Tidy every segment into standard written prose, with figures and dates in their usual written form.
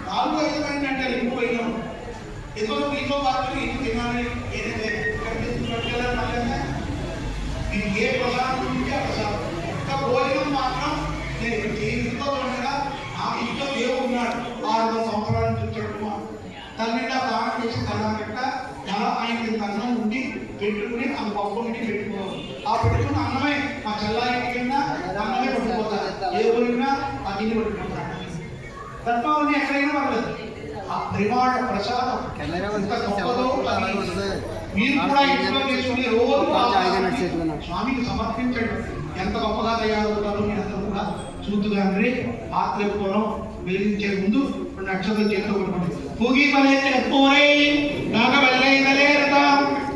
నాలుగు ఐదు అంటే ఎక్కువ అయినా ఏదో మీతో పాటు ఇది తినాలి ఏదైతే మీరు ఏ ప్రసాదం ఉంటే ఆ ప్రసాదం ఒక్క భోజనం మాత్రం నేను ఇంట్లో ఉండగా ఆ ఇంట్లో దేవుడు ఉన్నాడు 600 సంవత్సరాల నుంచి వచ్చాడు తల్లిగా దానం చేసి దానం పెట్ట ఎలా ఆయనకి అన్నం ఉండి పెట్టుకుని ఆ పప్పు ఉండి పెట్టుకోవాలి ఆ పెట్టుకున్న అన్నమే మా చెల్లాయికి అన్నమే పట్టుకుపోతారు ఏ ఊరినా ఆ గిన్నె పట్టుకుంటారు తత్వాన్ని ఎక్కడైనా పర్లేదు ఆ పరిమాణ ప్రసాదం ఎంత గొప్పదో మీరు కూడా ఇంట్లో చేసుకుని రోజు స్వామికి సమర్పించండి ఎంత గొప్పగా తయారవుతారో మీరు అందరూ కూడా చూద్దుగానే ఆత్రేపురం వేయించే ముందు నక్షత్రం చేతితో పట్టుకోండి పూగి పలే పూరే నాగవల్లై నలేరత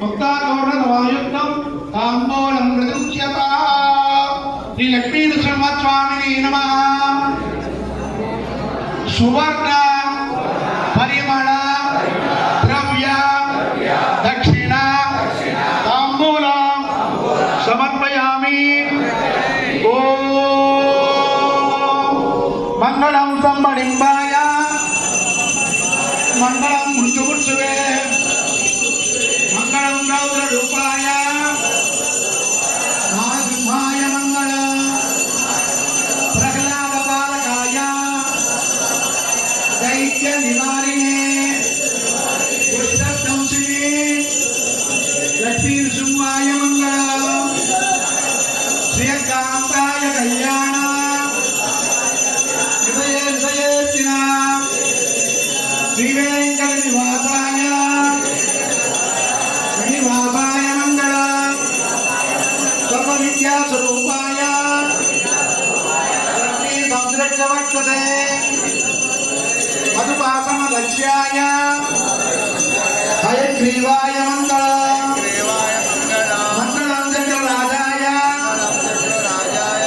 ముక్తాగౌర నవాయుక్తం తాంబూలం మృదుచ్యత శ్రీ లక్ష్మీ నృసింహస్వామిని నమః సువర్ణ పరిమళ ద్రవ్య దక్షిణ తాంబూలం సమర్పయామి ఓం మంగళం సంబడింబాయ మంగళం మృత్యుగుర్సువే మంగళం రౌద్ర రూపాయ మహాసింహాయ మంగళం ప్రహ్లాద పాలకాయ దైత్య నివారిణే దుష్టధ్వంసినే లక్ష్మీ నృసింహాయ మంగళం శ్రీకాంతాయ కళ్యాణ హృదయ హృదయేర్చిన శ్రీ వెంకట నివాసాయ నివాసాయ మంగళం సర్వ విద్యా స్వరూపాయ లక్ష్మీ సంరక్షవర్తతే మధుపాసన లక్ష్యాయ హయగ్రీవాయ మంగళం మంగళం చంద్రరాజాయ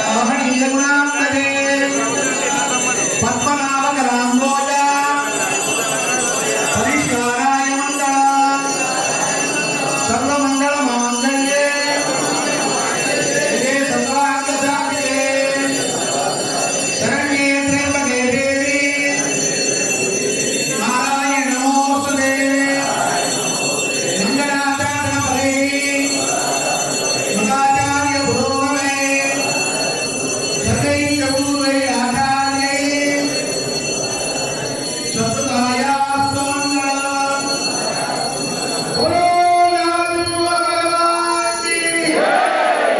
మహనీయ గుణాంతరే పద్మనాభకరాంబోజ హరీశ్వరాయ మంగళం సర్వమంగళ మాంగళ్యే శివే సర్వార్థసాధికే శరణ్యే త్ర్యంబకే దేవి నారాయణ నమోస్తుతే మంగళాచారణ ఫలే మదాచార్య పురోగమే సర్వైః పూర్వై ఆచార్యై సత్తాయాస్తు మంగళం బోలో నారసింహ భగవాన్ కీ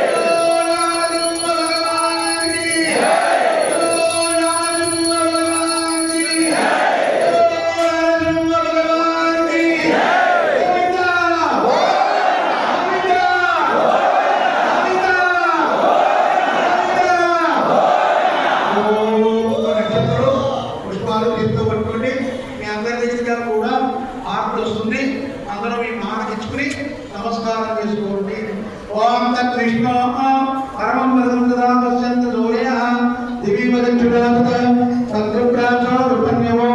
బోలో నారసింహ భగవాన్ కీ బోలో నారసింహ భగవాన్ కీ బోలో నారసింహ భగవాన్ కీ గోవిందా గోవిందా నక్షత్రం పుష్పాలు చేతితో పట్టుకోండి మీ అందరి దగ్గర కూడా ఆర్డర్ వస్తుంది అందరూ మీ మానకించుకుని నమస్కారం చేసుకోండి ఓం తత్ విష్ణు పరమం పదం తదా పశ్యంత సూర్య దివి వదక్షురాత సత్రుప్రాసో విపన్యవో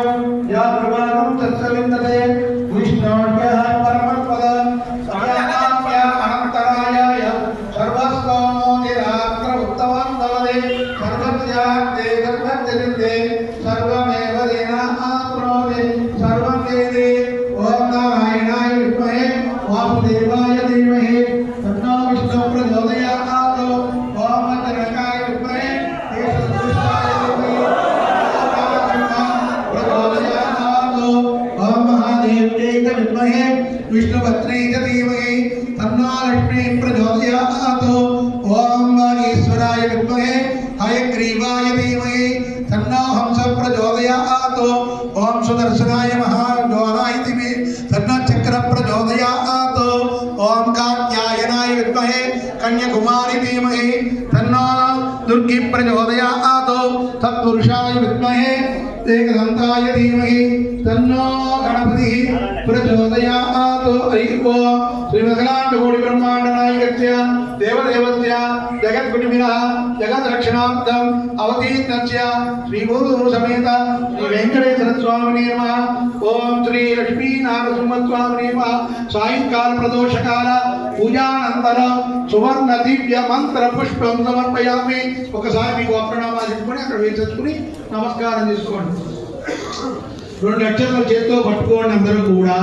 యా ప్రవాహం తత్సవిందతే విష్ణోర్య పరమపద సయానాయ అనంతరాయ సర్వస్వామో నిరాత్ర ఉత్తమం భవదే సర్వస్యార్థే సర్వత్రితే సర్వమేవ దేనాప్నోతి సర్వం వేదే ఓం నారాయణాయ విద్మహే వాసుదేవాయ ధీమహి తన్నో విష్ణు ప్రచోదయాత్ ఓం అంతరకాయ విద్మహే కేశవృష్టాయ ధీమహి ప్రచోదయాత్ ఓం మహాదేవ్యై విద్మహే విష్ణుపత్న్యై ధీమహి తన్నో లక్ష్మీ ప్రచోదయాత్ ఓం వాగీశ్వరాయ విద్మహే హయగ్రీవాయ ధీమహి తన్నో హంస ప్రచోదయాత్ ఓం సుదర్శనాయ మహాజ్వాలాయ ధీమహి తన్నో చక్ర ప్రచోదయాత్ ఓం కాత్యాయనాయ విద్మహే కన్యాకుమారి ధీమహి తన్నో దుర్గి ప్రచోదయాత్ తత్పురుషాయ విద్మహే ఏకదంతాయ ధీమహి తన్నో గణపతి ప్రచోదయాత్ ఓం శ్రీమదలాండకోటి బ్రహ్మాండ నాయకస్య దేవదేవస్య జగద్గురుమినః జగద్రక్షణార్థం అవతీర్ణస్య శ్రీభూరు సమేత శ్రీ వెంకటేశ్వర స్వామినే నమః ఓం శ్రీ లక్ష్మీ నారసింహస్వామినే నమః సాయంకాల ప్రదోషకాల పూజానంతరం సువర్ణ దివ్య మంత్ర పుష్పం సమర్పయామి ఒకసారి మీకు అప్రణామాలు చెప్పుకొని అక్కడ వేసేసుకుని నమస్కారం చేసుకోండి 2 అక్షరాలు చేతితో పట్టుకోండి అందరూ కూడా.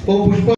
ఓ పుష్ప